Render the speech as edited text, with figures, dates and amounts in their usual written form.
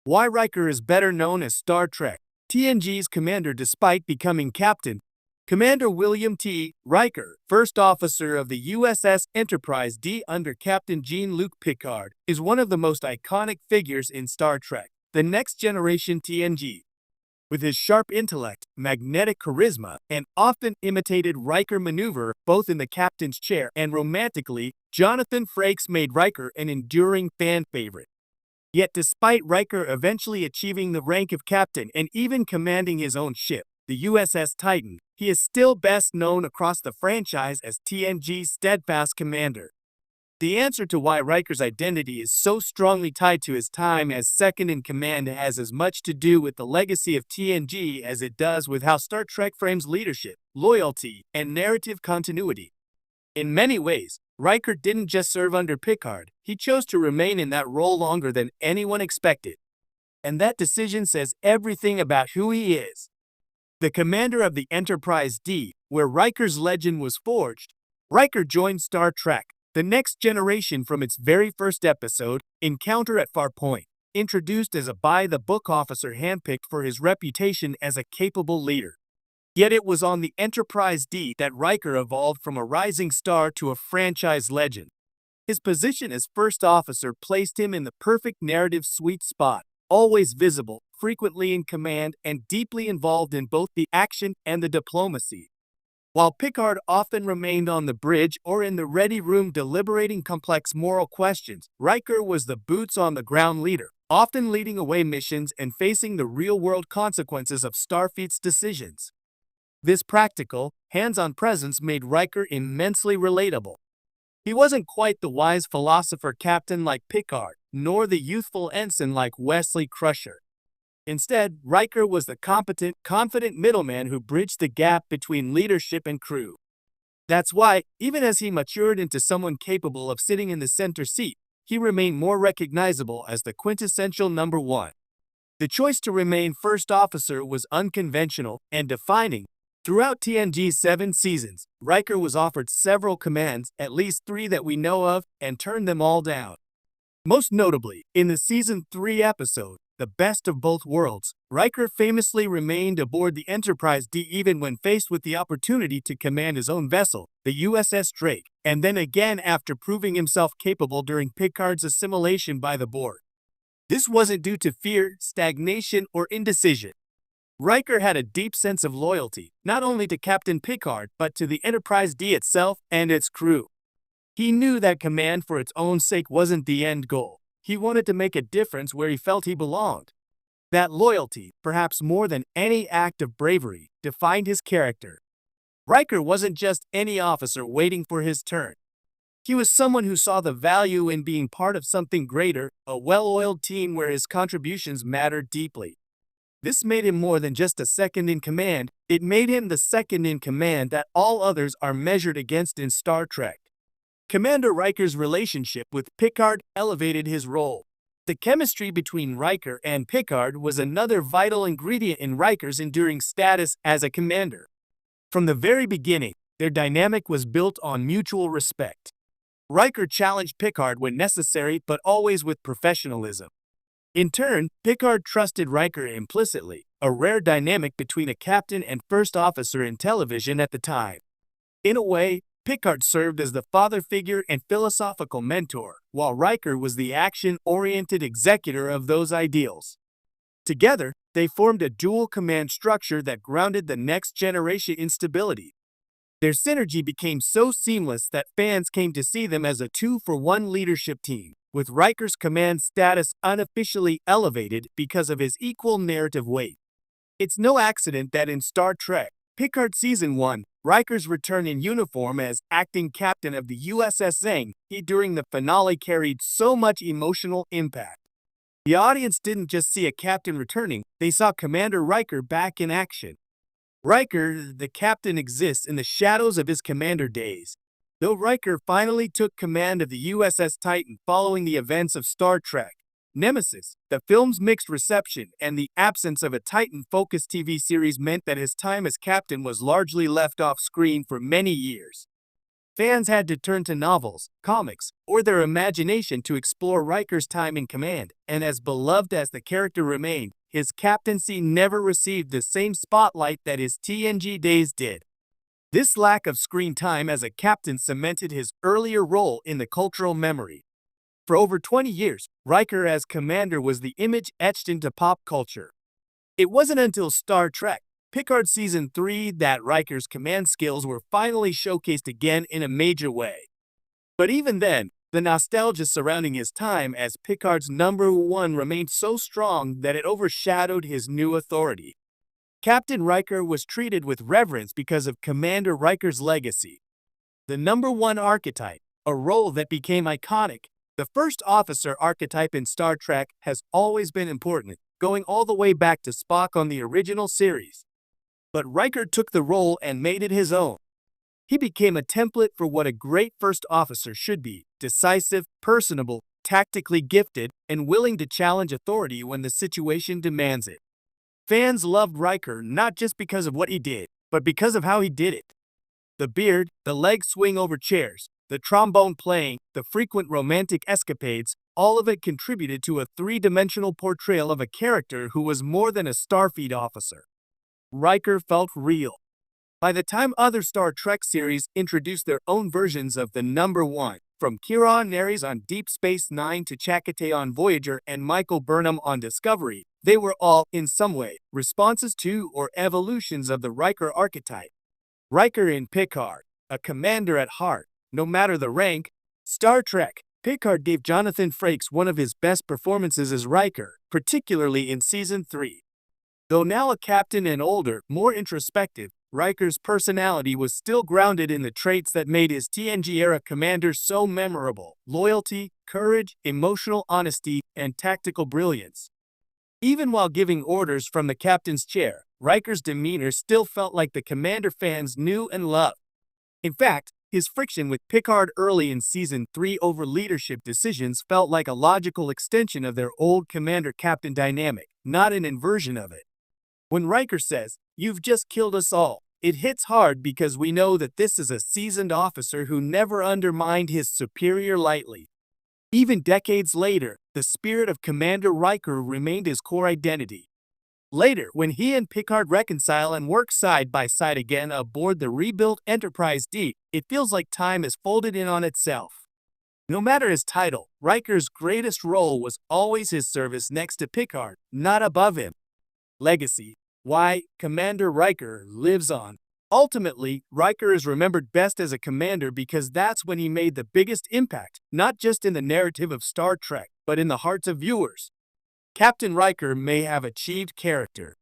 Why Riker is better known as Star Trek TNG's commander despite becoming captain. Commander William T. Riker, first officer of the USS Enterprise D under Captain Jean-Luc Picard, is one of the most iconic figures in Star Trek, The Next Generation TNG. With his sharp intellect, magnetic charisma, and often imitated Riker maneuver both in the captain's chair and romantically, Jonathan Frakes made Riker an enduring fan favorite. Yet despite Riker eventually achieving the rank of captain and even commanding his own ship, the USS Titan, he is still best known across the franchise as TNG's steadfast commander. The answer to why Riker's identity is so strongly tied to his time as second in command has as much to do with the legacy of TNG as it does with how Star Trek frames leadership, loyalty, and narrative continuity. In many ways, Riker didn't just serve under Picard, he chose to remain in that role longer than anyone expected. And that decision says everything about who he is. The commander of the Enterprise D, where Riker's legend was forged, Riker joined Star Trek, The Next Generation from its very first episode, Encounter at Farpoint, introduced as a by-the-book officer handpicked for his reputation as a capable leader. Yet it was on the Enterprise D that Riker evolved from a rising star to a franchise legend. His position as first officer placed him in the perfect narrative sweet spot, always visible, frequently in command, and deeply involved in both the action and the diplomacy. While Picard often remained on the bridge or in the ready room deliberating complex moral questions, Riker was the boots-on-the-ground leader, often leading away missions and facing the real-world consequences of Starfleet's decisions. This practical, hands-on presence made Riker immensely relatable. He wasn't quite the wise philosopher captain like Picard, nor the youthful ensign like Wesley Crusher. Instead, Riker was the competent, confident middleman who bridged the gap between leadership and crew. That's why, even as he matured into someone capable of sitting in the center seat, he remained more recognizable as the quintessential number one. The choice to remain first officer was unconventional and defining. Throughout TNG's 7 seasons, Riker was offered several commands, at least 3 that we know of, and turned them all down. Most notably, in the Season 3 episode, The Best of Both Worlds, Riker famously remained aboard the Enterprise D even when faced with the opportunity to command his own vessel, the USS Drake, and then again after proving himself capable during Picard's assimilation by the Borg. This wasn't due to fear, stagnation, or indecision. Riker had a deep sense of loyalty, not only to Captain Picard, but to the Enterprise D itself and its crew. He knew that command for its own sake wasn't the end goal. He wanted to make a difference where he felt he belonged. That loyalty, perhaps more than any act of bravery, defined his character. Riker wasn't just any officer waiting for his turn. He was someone who saw the value in being part of something greater, a well-oiled team where his contributions mattered deeply. This made him more than just a second-in-command, it made him the second-in-command that all others are measured against in Star Trek. Commander Riker's relationship with Picard elevated his role. The chemistry between Riker and Picard was another vital ingredient in Riker's enduring status as a commander. From the very beginning, their dynamic was built on mutual respect. Riker challenged Picard when necessary but always with professionalism. In turn, Picard trusted Riker implicitly, a rare dynamic between a captain and first officer in television at the time. In a way, Picard served as the father figure and philosophical mentor, while Riker was the action-oriented executor of those ideals. Together, they formed a dual command structure that grounded the Next Generation in stability. Their synergy became so seamless that fans came to see them as a 2-for-1 leadership team, with Riker's command status unofficially elevated because of his equal narrative weight. It's no accident that in Star Trek, Picard Season 1, Riker's return in uniform as acting captain of the USS Zheng, he during the finale carried so much emotional impact. The audience didn't just see a captain returning, they saw Commander Riker back in action. Riker, the captain, exists in the shadows of his commander days. Though Riker finally took command of the USS Titan following the events of Star Trek, Nemesis, the film's mixed reception and the absence of a Titan-focused TV series meant that his time as captain was largely left off screen for many years. Fans had to turn to novels, comics, or their imagination to explore Riker's time in command, and as beloved as the character remained, his captaincy never received the same spotlight that his TNG days did. This lack of screen time as a captain cemented his earlier role in the cultural memory. For over 20 years, Riker as commander was the image etched into pop culture. It wasn't until Star Trek, Picard Season 3 that Riker's command skills were finally showcased again in a major way. But even then, the nostalgia surrounding his time as Picard's #1 remained so strong that it overshadowed his new authority. Captain Riker was treated with reverence because of Commander Riker's legacy. The #1 archetype, a role that became iconic, the first officer archetype in Star Trek, has always been important, going all the way back to Spock on the original series. But Riker took the role and made it his own. He became a template for what a great first officer should be: decisive, personable, tactically gifted, and willing to challenge authority when the situation demands it. Fans loved Riker not just because of what he did, but because of how he did it. The beard, the leg swing over chairs, the trombone playing, the frequent romantic escapades, all of it contributed to a three-dimensional portrayal of a character who was more than a Starfleet officer. Riker felt real. By the time other Star Trek series introduced their own versions of the #1, from Kira Nerys on Deep Space Nine to Chakotay on Voyager and Michael Burnham on Discovery, they were all, in some way, responses to or evolutions of the Riker archetype. Riker in Picard, a commander at heart, no matter the rank. Star Trek, Picard gave Jonathan Frakes one of his best performances as Riker, particularly in Season 3. Though now a captain and older, more introspective, Riker's personality was still grounded in the traits that made his TNG-era commander so memorable: loyalty, courage, emotional honesty, and tactical brilliance. Even while giving orders from the captain's chair, Riker's demeanor still felt like the commander fans knew and loved. In fact, his friction with Picard early in Season 3 over leadership decisions felt like a logical extension of their old commander-captain dynamic, not an inversion of it. When Riker says, "You've just killed us all," it hits hard because we know that this is a seasoned officer who never undermined his superior lightly. Even decades later, the spirit of Commander Riker remained his core identity. Later, when he and Picard reconcile and work side by side again aboard the rebuilt Enterprise D, it feels like time is folded in on itself. No matter his title, Riker's greatest role was always his service next to Picard, not above him. Legacy. Why, Commander Riker lives on. Ultimately, Riker is remembered best as a commander because that's when he made the biggest impact, not just in the narrative of Star Trek, but in the hearts of viewers. Captain Riker may have achieved character,